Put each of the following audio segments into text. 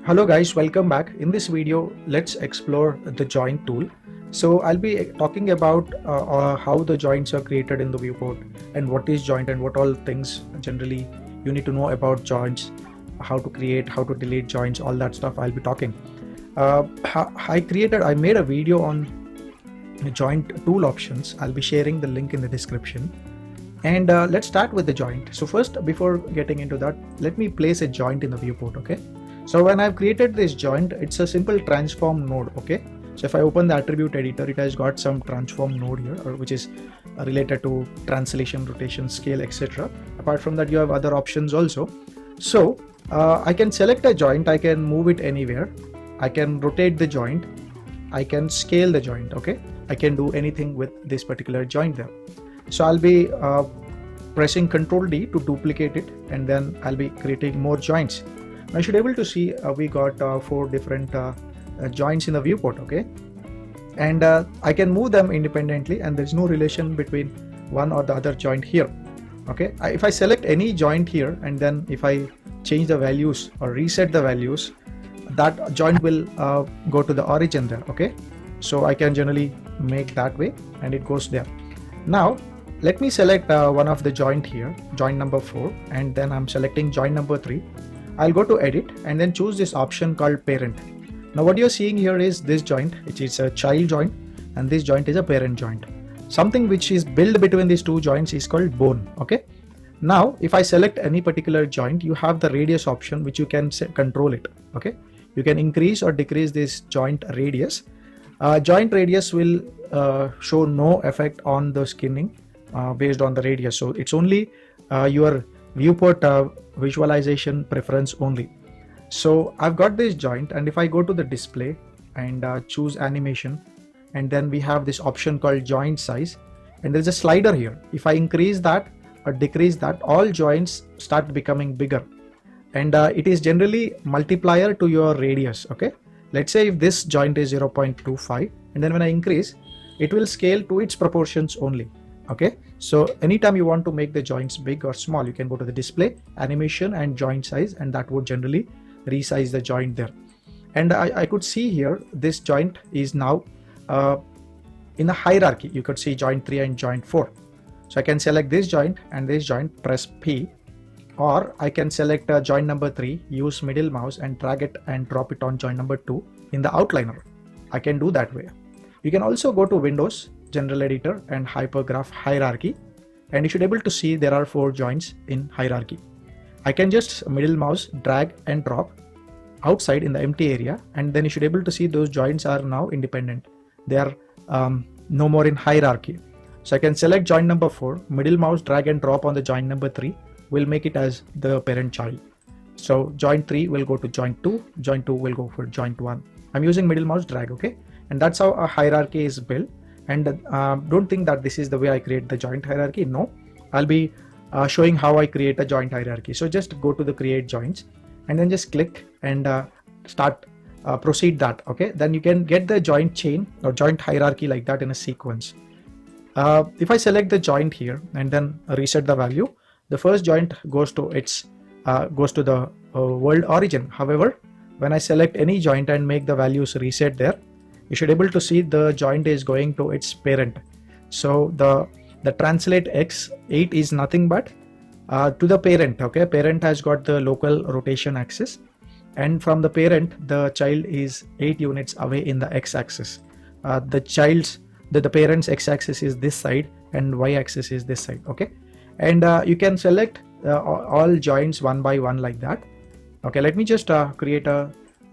Hello guys, welcome back. In this video, let's explore the joint tool. So I'll be talking about how the joints are created in the viewport and what is joint and what all things generally you need to know about joints, how to create, how to delete joints, all that stuff I'll be talking. I made a video on joint tool options. I'll be sharing the link in the description. And let's start with the joint. So first, before getting into that, let me place a joint in the viewport, okay? So when I've created this joint, it's a simple transform node, okay? So if I open the attribute editor, it has got some transform node here, which is related to translation, rotation, scale, etc. Apart from that, you have other options also. So I can select a joint, I can move it anywhere, I can rotate the joint, I can scale the joint, okay? I can do anything with this particular joint there. So I'll be pressing Ctrl D to duplicate it, and then I'll be creating more joints. Now you should be able to see we got 4 different joints in the viewport, okay? And I can move them independently, and there's no relation between one or the other joint here, okay? If I select any joint here, and then if I change the values or reset the values, that joint will go to the origin there, okay? So I can generally make that way, and it goes there. Now let me select one of the joint here, joint number 4, and then I'm selecting joint number 3. I'll go to edit and then choose this option called parent. Now what you're seeing here is this joint, which is a child joint, and this joint is a parent joint. Something which is built between these two joints is called bone, okay? Now if I select any particular joint, you have the radius option which you can control it, okay? You can increase or decrease this joint radius. Joint radius will show no effect on the skinning based on the radius, so it's only your viewport visualization preference only. So I've got this joint, and if I go to the display and choose animation, and then we have this option called joint size, and there's a slider here. If I increase that or decrease that, all joints start becoming bigger, and it is generally multiplier to your radius, okay? Let's say if this joint is 0.25, and then when I increase, it will scale to its proportions only, okay? So anytime you want to make the joints big or small, you can go to the display, animation, and joint size, and that would generally resize the joint there. And I could see here this joint is now in a hierarchy. You could see joint 3 and joint 4. So I can select this joint and this joint, press P, or I can select joint number 3, use middle mouse and drag it and drop it on joint number 2 in the outliner. I can do that way. You can also go to Windows, General Editor, and Hypergraph Hierarchy, and you should be able to see there are 4 joints in hierarchy. I can just middle mouse, drag and drop outside in the empty area, and then you should be able to see those joints are now independent. They are no more in hierarchy. So I can select joint number 4, middle mouse, drag and drop on the joint number 3, will make it as the parent child. So joint 3 will go to joint 2, joint 2 will go for joint 1. I'm using middle mouse drag, okay? And that's how a hierarchy is built. And don't think that this is the way I create the joint hierarchy. No, I'll be showing how I create a joint hierarchy. So just go to the create joints and then just click and start proceed that, okay? Then you can get the joint chain or joint hierarchy like that in a sequence. If I select the joint here and then reset the value, the first joint goes to its the world origin. However, when I select any joint and make the values reset there, you should be able to see the joint is going to its parent. So the translate x8 is nothing but to the parent, okay? Parent has got the local rotation axis, and from the parent the child is 8 units away in the x-axis. The parent's x-axis is this side and y-axis is this side, okay? And you can select all joints one by one like that. Okay, let me just create a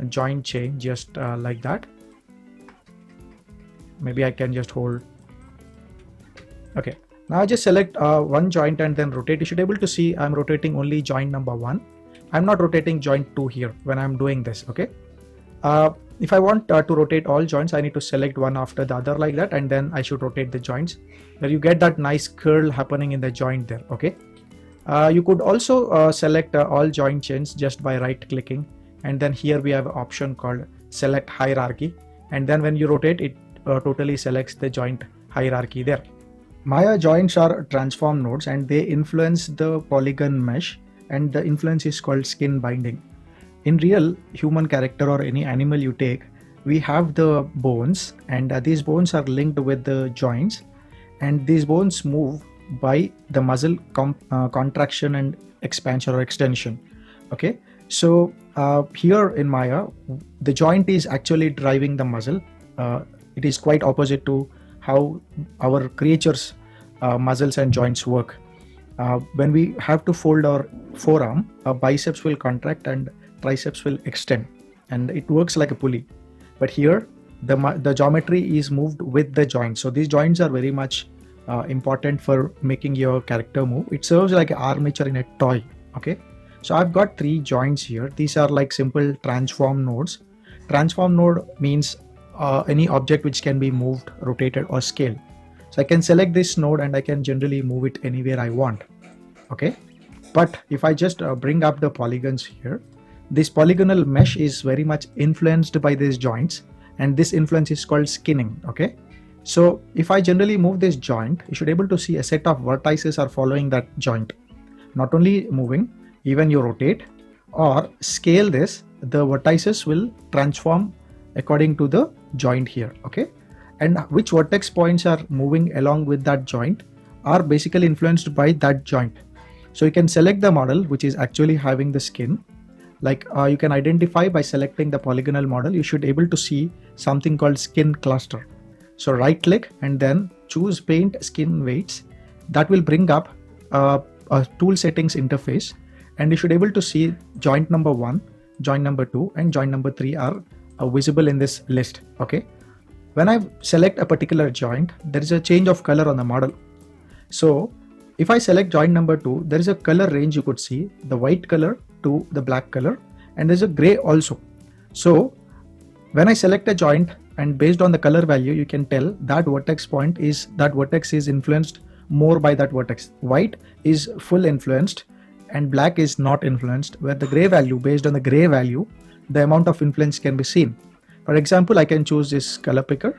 joint chain just like that. Maybe I can just hold. Okay, now I just select one joint and then rotate. You should be able to see I'm rotating only joint number 1. I'm not rotating joint 2 here when I'm doing this, okay? If I want to rotate all joints, I need to select one after the other like that, and then I should rotate the joints. Where you get that nice curl happening in the joint there, okay? You could also select all joint chains just by right clicking, and then here we have an option called select hierarchy, and then when you rotate it totally selects the joint hierarchy there. Maya joints are transform nodes, and they influence the polygon mesh, and the influence is called skin binding. in real human character or any animal you take, we have the bones, and these bones are linked with the joints, and these bones move by the muscle contraction and expansion or extension. Okay, so here in Maya, the joint is actually driving the muscle. It is quite opposite to how our creatures muscles and joints work. When we have to fold our forearm, our biceps will contract and triceps will extend, and it works like a pulley. But here the geometry is moved with the joints, so these joints are very much important for making your character move. It serves like an armature in a toy. Okay, so I've got 3 joints here. These are like simple transform nodes. Transform node means any object which can be moved, rotated, or scaled. So I can select this node and I can generally move it anywhere I want. Okay, but if I just bring up the polygons here, this polygonal mesh is very much influenced by these joints, and this influence is called skinning. Okay, so if I generally move this joint, you should be able to see a set of vertices are following that joint. Not only moving, even you rotate or scale this, the vertices will transform according to the joint here. Okay, and which vertex points are moving along with that joint are basically influenced by that joint. So you can select the model which is actually having the skin. Like you can identify by selecting the polygonal model. You should be able to see something called skin cluster. So right click and then choose paint skin weights. That will bring up a tool settings interface, and you should be able to see joint number 1, joint number 2, and joint number 3 are visible in this list. Okay, when I select a particular joint, there is a change of color on the model. So if I select joint number 2, there is a color range you could see, the white color to the black color, and there's a gray also. So when I select a joint, and based on the color value, you can tell that vertex is influenced more by that vertex. White is full influenced and black is not influenced, where the gray value, based on the gray value, the amount of influence can be seen. For example, I can choose this color picker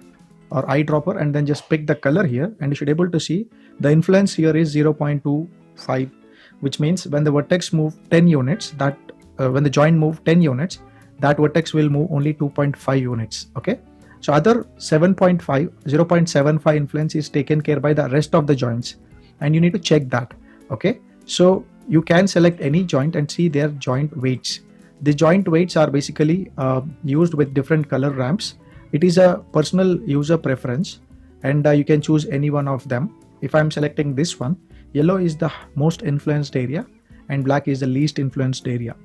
or eyedropper and then just pick the color here, and you should be able to see the influence here is 0.25, which means when the vertex move 10 units, that when the joint move 10 units, that vertex will move only 2.5 units. Okay, so other 0.75 influence is taken care by the rest of the joints, and you need to check that. Okay, so you can select any joint and see their joint weights. The joint weights are basically used with different color ramps. It is a personal user preference, and you can choose any one of them. If I'm selecting this one, yellow is the most influenced area and black is the least influenced area.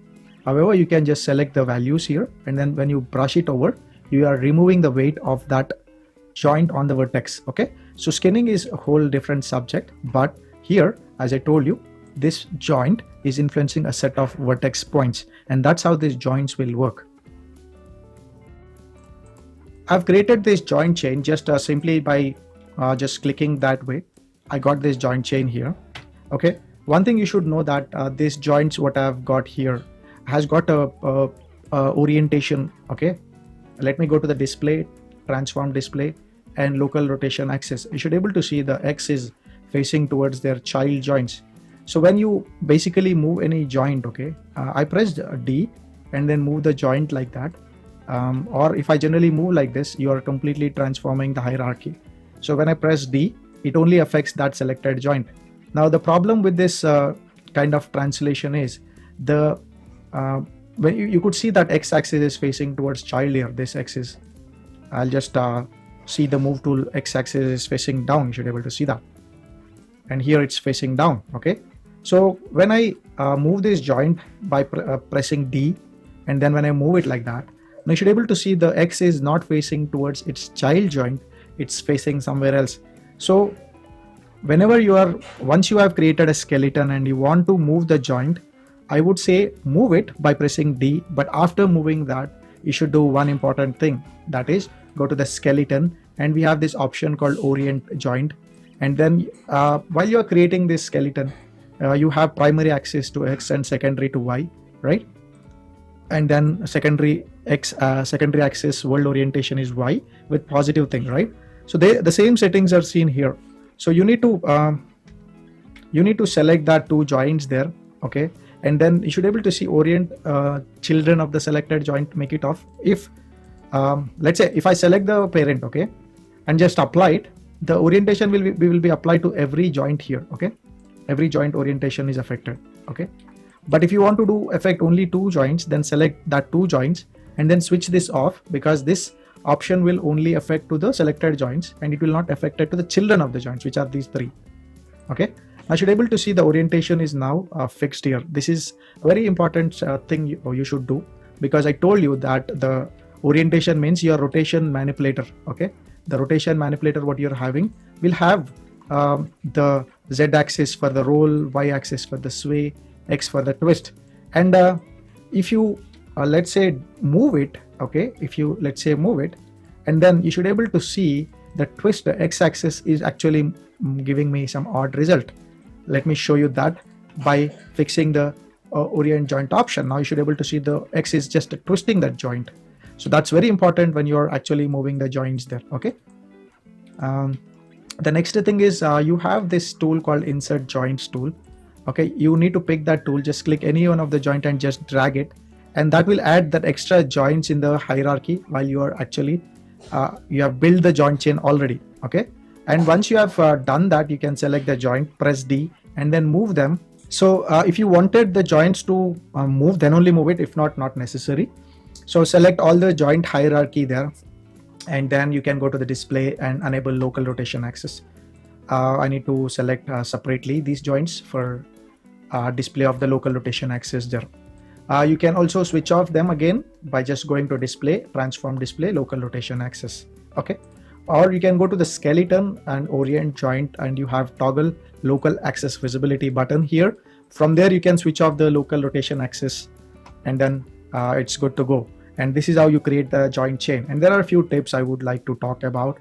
However, you can just select the values here, and then when you brush it over, you are removing the weight of that joint on the vertex. Okay, so skinning is a whole different subject, but here, as I told you, this joint is influencing a set of vertex points, and that's how these joints will work. I've created this joint chain just simply by just clicking that way. I got this joint chain here. Okay, one thing you should know that this joints what I've got here has got a orientation. Okay, let me go to the display, transform display, and local rotation axis. You should be able to see the X is facing towards their child joints. So when you basically move any joint, okay, I pressed D and then move the joint like that, or if I generally move like this, you are completely transforming the hierarchy. So when I press D, it only affects that selected joint. Now the problem with this kind of translation is the when you could see that x-axis is facing towards child here. This axis, I'll just see the move tool, x-axis is facing down. You should be able to see that, and here it's facing down. Okay, so when I move this joint by pressing D, and then when I move it like that, now you should be able to see the X is not facing towards its child joint, it's facing somewhere else. So whenever once you have created a skeleton and you want to move the joint, I would say move it by pressing D, but after moving that, you should do one important thing, that is go to the skeleton, and we have this option called orient joint, and then while you are creating this skeleton, you have primary axis to X and secondary to Y, right? And then secondary axis world orientation is Y with positive thing, right? So the same settings are seen here. So you need to select that two joints there, okay, and then you should be able to see orient children of the selected joint, make it off. If let's say if I select the parent, okay, and just apply it, the orientation will be applied to every joint here, okay. Every joint orientation is affected, okay. But if you want to do affect only 2 joints, then select that 2 joints and then switch this off, because this option will only affect to the selected joints and it will not affect it to the children of the joints, which are these 3, okay. I should be able to see the orientation is now fixed here. This is a very important thing you should do, because I told you that the orientation means your rotation manipulator, okay. The rotation manipulator what you're having will have the z-axis for the roll, y-axis for the sway, x for the twist. And if you let's say move it, okay, if you let's say move it, and then you should be able to see the twist, the x-axis is actually giving me some odd result. Let me show you that by fixing the orient joint option. Now you should be able to see the x is just twisting that joint. So that's very important when you're actually moving the joints there, okay. The next thing is you have this tool called insert joints tool, okay. You need to pick that tool, just click any one of the joint and just drag it, and that will add that extra joints in the hierarchy while you are actually you have built the joint chain already, okay. And once you have done that, you can select the joint, press D, and then move them. So if you wanted the joints to move, then only move it. If not, not necessary. So select all the joint hierarchy there, and then you can go to the display and enable local rotation axis. I need to select separately these joints for display of the local rotation axis there. You can also switch off them again by just going to display, transform display, local rotation axis, okay. Or you can go to the skeleton and orient joint, and you have toggle local axis visibility button here. From there you can switch off the local rotation axis, and then it's good to go. And this is how you create the joint chain. And there are a few tips I would like to talk about.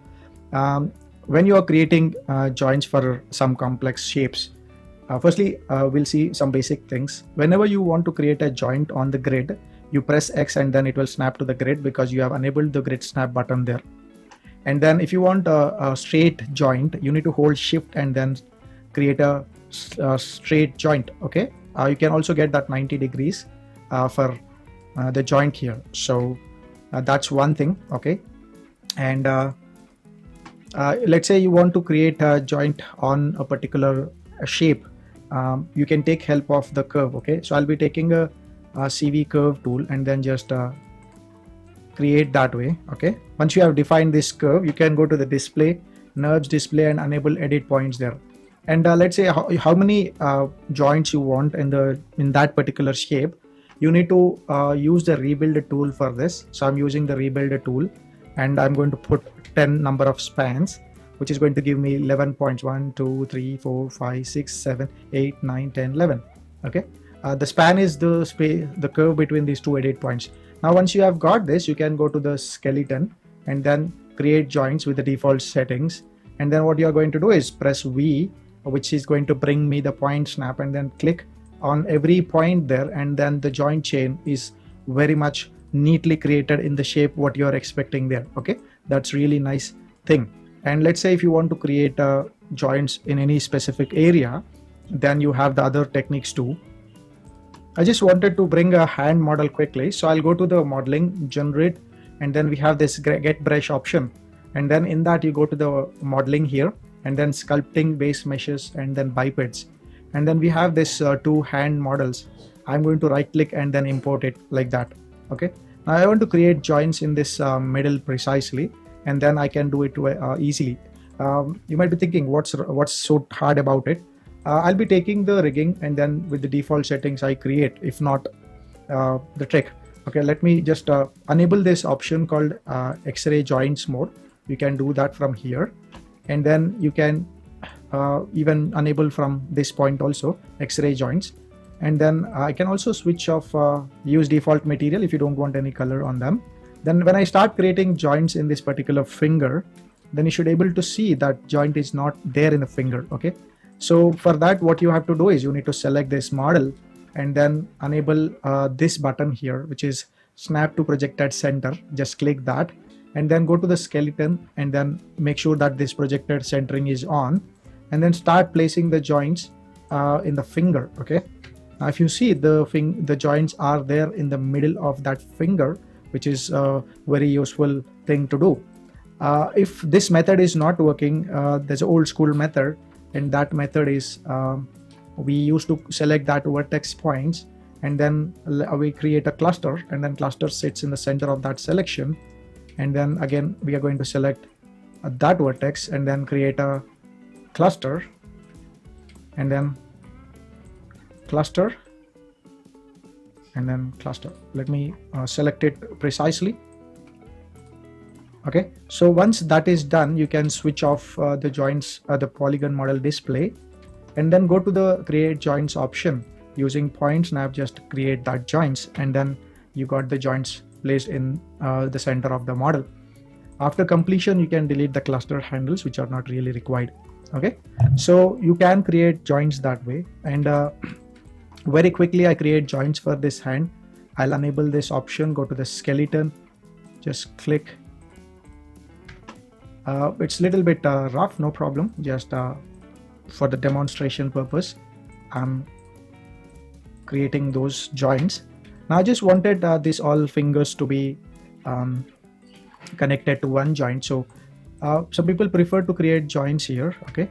When you are creating joints for some complex shapes, firstly we'll see some basic things. Whenever you want to create a joint on the grid, you press X and then it will snap to the grid, because you have enabled the grid snap button there. And then if you want a straight joint, you need to hold shift and then create a straight joint, okay. You can also get that 90 degrees for the joint here. So that's one thing, okay. And let's say you want to create a joint on a particular shape, you can take help of the curve, okay. So I'll be taking a CV curve tool and then just create that way, okay. Once you have defined this curve, you can go to the display, NURBS display, and enable edit points there. And let's say how many joints you want in that particular shape. You need to use the rebuild tool for this. So I'm using the rebuild tool, and I'm going to put 10 number of spans, which is going to give me 11 points. 1 2 3 4 5 6 7 8 9 10 11, okay. The span is the space, the curve between these two edit points. Now once you have got this, you can go to the skeleton and then create joints with the default settings. And then what you are going to do is press V, which is going to bring me the point snap, and then click on every point there, and then the joint chain is very much neatly created in the shape what you are expecting there, okay. That's really nice thing. And let's say if you want to create joints in any specific area, then you have the other techniques too. I just wanted to bring a hand model quickly, so I'll go to the modeling, generate, and then we have this get brush option, and then in that you go to the modeling here, and then sculpting, base meshes, and then bipeds. And then we have this 2 hand models. I'm going to right click and then import it like that, okay. Now I want to create joints in this middle precisely, and then I can do it easily. You might be thinking what's so hard about it. I'll be taking the rigging, and then with the default settings I create, if not the trick, okay. Let me just enable this option called X-ray joints mode. You can do that from here, and then you can even enable from this point also X-ray joints. And then I can also switch off use default material if you don't want any color on them. Then when I start creating joints in this particular finger, then you should be able to see that joint is not there in the finger, okay. So for that, what you have to do is you need to select this model and then enable this button here, which is snap to projected center. Just click that and then go to the skeleton and then make sure that this projected centering is on, and then start placing the joints in the finger, okay. Now if you see the joints are there in the middle of that finger, which is a very useful thing to do. If this method is not working, there's an old school method, and that method is we used to select that vertex points, and then we create a cluster, and then cluster sits in the center of that selection, and then again we are going to select that vertex and then create a cluster, and then cluster, and then cluster. Let me select it precisely. Okay, so once that is done, you can switch off the joints, the polygon model display, and then go to the create joints option. Using point snap, just create that joints, and then you got the joints placed in the center of the model. After completion, you can delete the cluster handles which are not really required. Okay, so you can create joints that way. And very quickly I create joints for this hand. I'll enable this option, go to the skeleton, just click. It's a little bit rough, no problem, just for the demonstration purpose I'm creating those joints. Now I just wanted these all fingers to be connected to one joint, so some people prefer to create joints here. Okay,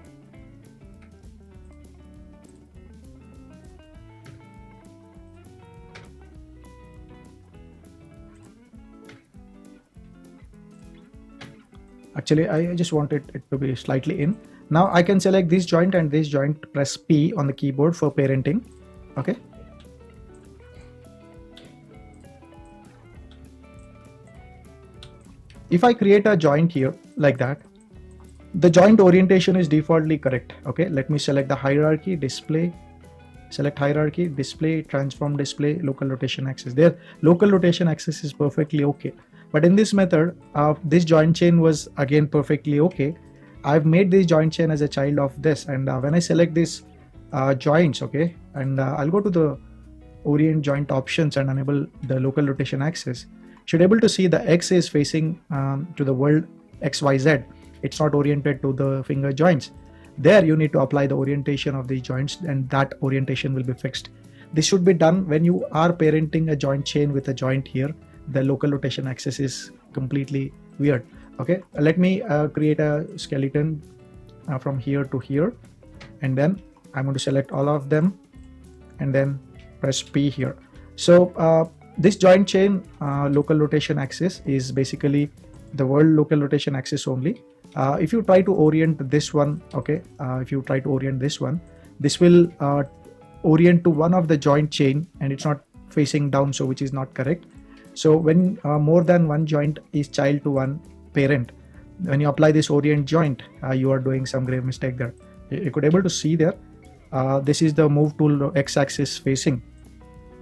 actually I just wanted it to be slightly in. Now I can select this joint and this joint, press P on the keyboard for parenting. Okay, if I create a joint here like that, the joint orientation is defaultly correct. Okay, let me select the hierarchy, display, select hierarchy, display, transform display, local rotation axis. There, local rotation axis is perfectly okay. But in this method, this joint chain was again perfectly okay. I've made this joint chain as a child of this, and when I select this joints, okay, and I'll go to the orient joint options and enable the local rotation axis. Should able to see the X is facing to the world XYZ. It's not oriented to the finger joints. There you need to apply the orientation of these joints, and that orientation will be fixed. This should be done when you are parenting a joint chain with a joint here. The local rotation axis is completely weird. Okay, let me create a skeleton from here to here, and then I'm going to select all of them and then press P here. So this joint chain local rotation axis is basically the world local rotation axis only. If you try to orient this one, okay, if you try to orient this one, this will orient to one of the joint chain, and it's not facing down, so which is not correct. So when more than one joint is child to one parent, when you apply this orient joint, you are doing some grave mistake there. You could able to see there, this is the move tool x-axis facing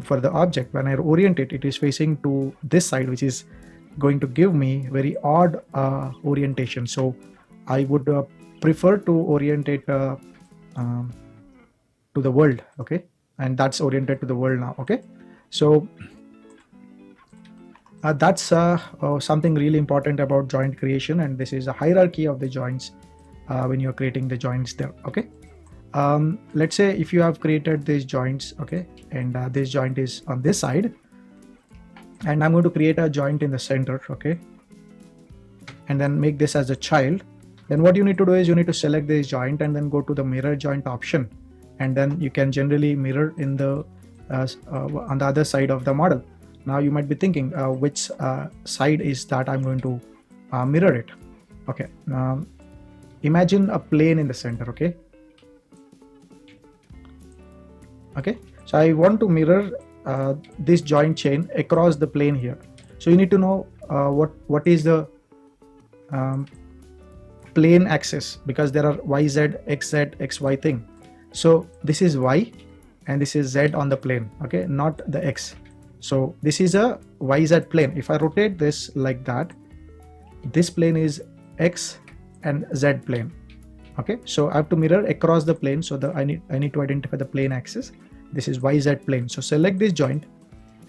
for the object. When I orient it, it is facing to this side, which is going to give me very odd orientation. So I would prefer to orient it to the world. Okay, and that's oriented to the world now. Okay, so that's something really important about joint creation, and this is a hierarchy of the joints when you're creating the joints there. Okay, let's say if you have created these joints, okay, and this joint is on this side, and I'm going to create a joint in the center, okay, and then make this as a child. Then what you need to do is you need to select this joint and then go to the mirror joint option, and then you can generally mirror in the on the other side of the model. Now you might be thinking which side is that I'm going to mirror it. Okay, imagine a plane in the center. Okay, so I want to mirror this joint chain across the plane here. So you need to know what is the plane axis, because there are YZ, XZ, XY thing. So this is Y and this is Z on the plane, okay, not the X. So this is a YZ plane. If I rotate this like that, this plane is X and Z plane. Okay, so I have to mirror across the plane, so I need to identify the plane axis. This is YZ plane. So select this joint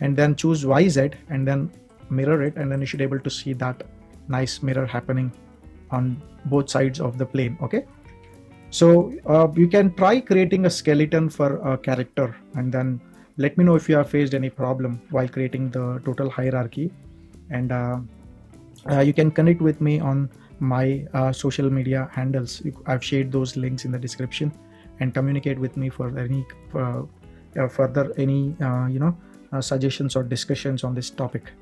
and then choose YZ and then mirror it, and then you should be able to see that nice mirror happening on both sides of the plane. Okay, So you can try creating a skeleton for a character, and then let me know if you have faced any problem while creating the total hierarchy. And you can connect with me on my social media handles. I've shared those links in the description, and communicate with me for any further any suggestions or discussions on this topic.